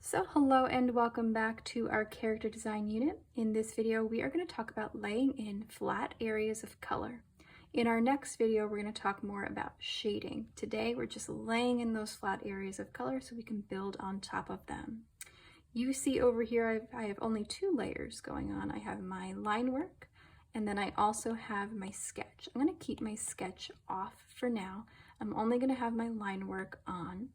So hello and welcome back to our character design unit. In this video, we are going to talk about laying in flat areas of color. In our next video, we're going to talk more about shading. Today, we're just laying in those flat areas of color so we can build on top of them. You see over here, I have only two layers going on. I have my line work, and then I also have my sketch. I'm going to keep my sketch off for now. I'm only going to have my line work on.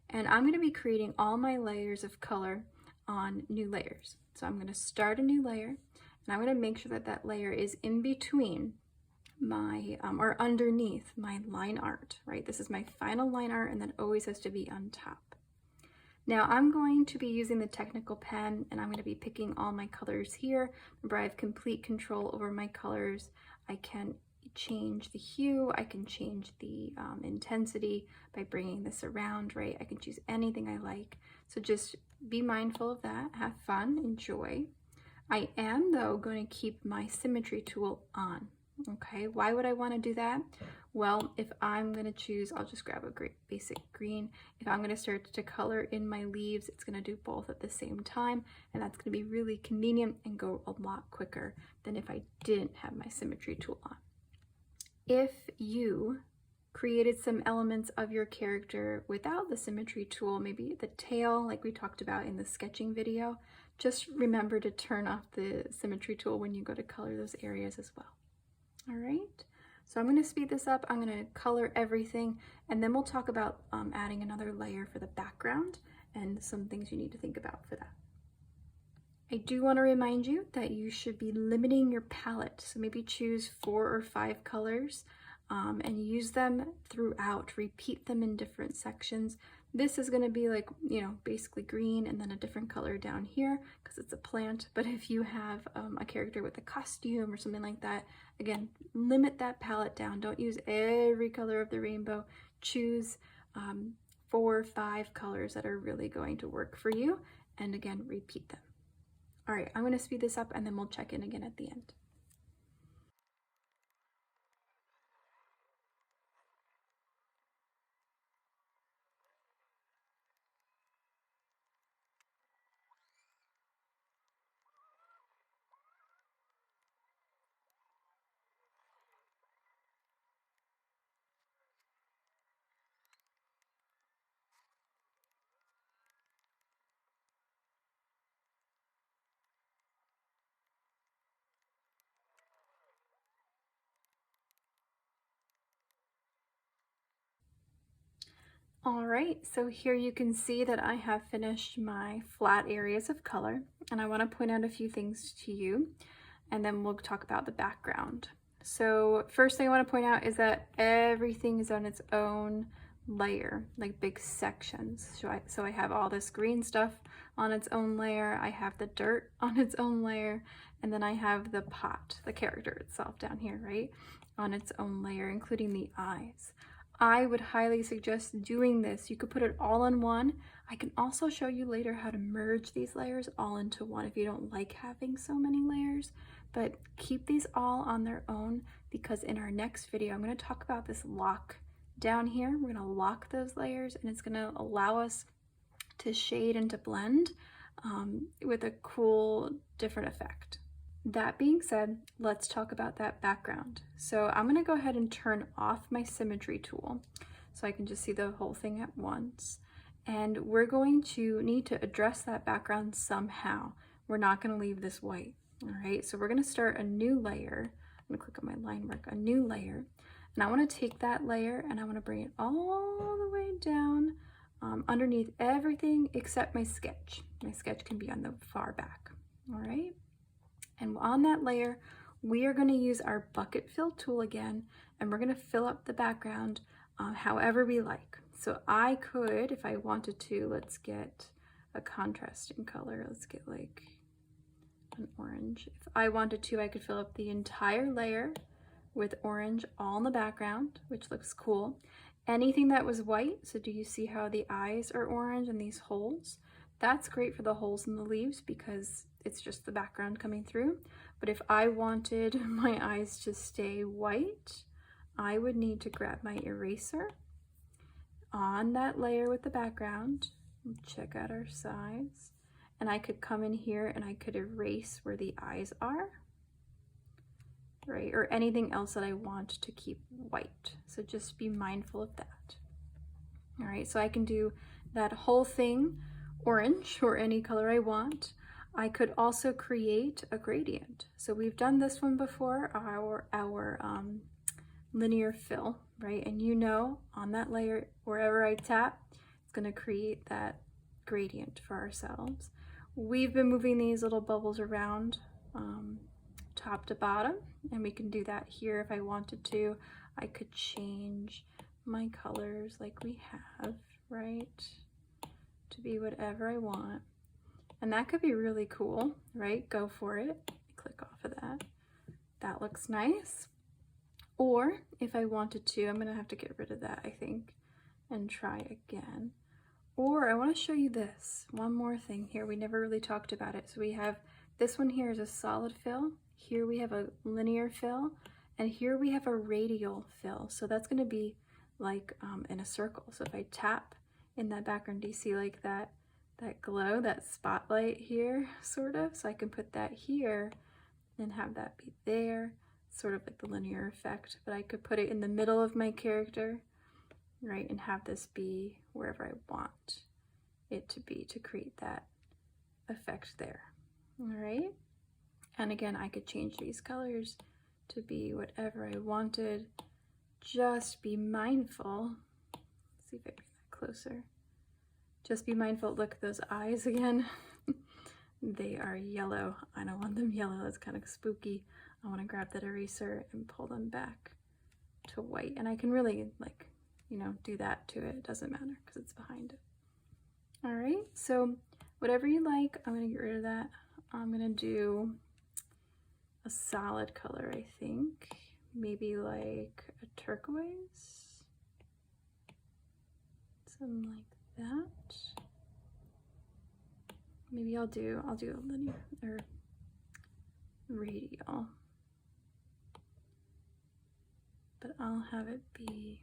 And I'm going to be creating all my layers of color on new layers. So I'm going to start a new layer, and I'm going to make sure that that layer is in between my, or underneath my line art, right? This is my final line art, and that always has to be on top. Now I'm going to be using the technical pen, and I'm going to be picking all my colors here. Remember, I have complete control over my colors. I can change the hue, I can change the intensity by bringing this around, right? I can choose anything I like. So just be mindful of that, have fun, enjoy. I am though going to keep my symmetry tool on, okay? Why would I want to do that? Well, if I'm going to choose, I'll just grab a great basic green. If I'm going to start to color in my leaves, it's going to do both at the same time, and that's going to be really convenient and go a lot quicker than if I didn't have my symmetry tool on. If you created some elements of your character without the symmetry tool, maybe the tail like we talked about in the sketching video, just remember to turn off the symmetry tool when you go to color those areas as well. All right, so I'm going to speed this up. I'm going to color everything, and then we'll talk about adding another layer for the background and some things you need to think about for that. I do want to remind you that you should be limiting your palette. So maybe choose 4 or 5 colors and use them throughout. Repeat them in different sections. This is going to be like, you know, basically green and then a different color down here because it's a plant. But if you have a character with a costume or something like that, again, limit that palette down. Don't use every color of the rainbow. Choose 4 or 5 colors that are really going to work for you. And again, repeat them. All right, I'm going to speed this up and then we'll check in again at the end. All right, so here you can see that I have finished my flat areas of color, and I want to point out a few things to you, and then we'll talk about the background. So first thing I want to point out is that everything is on its own layer, like big sections. So I have all this green stuff on its own layer, I have the dirt on its own layer, and then I have the pot, the character itself down here, right, on its own layer, including the eyes. I would highly suggest doing this. You could put it all in one. I can also show you later how to merge these layers all into one if you don't like having so many layers, but keep these all on their own because in our next video, I'm going to talk about this lock down here. We're going to lock those layers and it's going to allow us to shade and to blend with a cool, different effect. That being said, let's talk about that background. So I'm going to go ahead and turn off my symmetry tool so I can just see the whole thing at once. And we're going to need to address that background somehow. We're not going to leave this white. All right, so we're going to start a new layer. I'm going to click on my line work, a new layer. And I want to take that layer and I want to bring it all the way down underneath everything except my sketch. My sketch can be on the far back. All right. And on that layer, we are going to use our bucket fill tool again, and we're going to fill up the background however we like. So I could, if I wanted to, let's get a contrasting color. Let's get like an orange. If I wanted to, I could fill up the entire layer with orange all in the background, which looks cool. Anything that was white, so do you see how the eyes are orange and these holes? That's great for the holes in the leaves because it's just the background coming through. But if I wanted my eyes to stay white, I would need to grab my eraser on that layer with the background, Check out our sides. And I could come in here and I could erase where the eyes are, right? Or anything else that I want to keep white. So just be mindful of that. All right, so I can do that whole thing orange or any color I want. I could also create a gradient. So we've done this one before, our linear fill, right? And you know, on that layer, wherever I tap, it's gonna create that gradient for ourselves. We've been moving these little bubbles around top to bottom, and we can do that here if I wanted to. I could change my colors like we have, right? To be whatever I want. And that could be really cool, right? Go for it. Click off of that. That looks nice. Or if I wanted to, I'm gonna have to get rid of that, I think, and try again. Or I want to show you this. One more thing here. We never really talked about it. So we have this one here is a solid fill. Here we have a linear fill. And here we have a radial fill. So that's going to be like in a circle. So if I tap in that background, do you see like that glow, that spotlight here, sort of? So I can put that here and have that be there, sort of like the linear effect. But I could put it in the middle of my character, right, and have this be wherever I want it to be to create that effect there. All right, and again, I could change these colors to be whatever I wanted. Just be mindful. Let's see if I bring that closer. Just be mindful. Look at those eyes again. They are yellow. I don't want them yellow. That's kind of spooky. I want to grab that eraser and pull them back to white, and I can really, like, you know, do that to it. It doesn't matter because it's behind it. All right, so whatever you like, I'm gonna get rid of that. I'm gonna do a solid color, I think. Maybe like a turquoise. Something like that. Maybe I'll do a linear or radial. But I'll have it be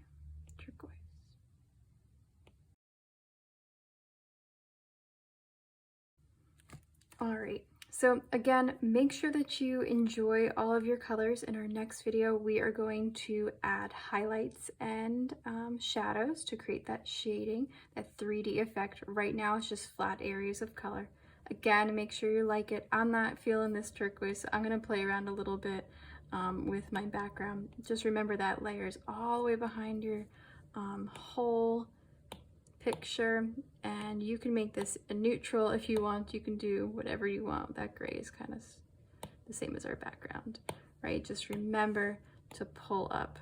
turquoise. All right, so again, make sure that you enjoy all of your colors. In our next video, we are going to add highlights and shadows to create that shading, that 3D effect. Right now, it's just flat areas of color. Again, make sure you like it. I'm not feeling this turquoise, so I'm gonna play around a little bit with my background. Just remember that layer is all the way behind your whole picture, and you can make this a neutral if you want. You can do whatever you want. That gray is kind of the same as our background, right? Just remember to pull up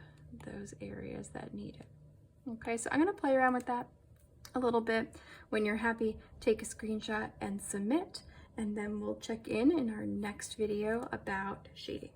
those areas that need it. Okay, so I'm gonna play around with that a little bit. When you're happy, take a screenshot and submit, and then we'll check in our next video about shading.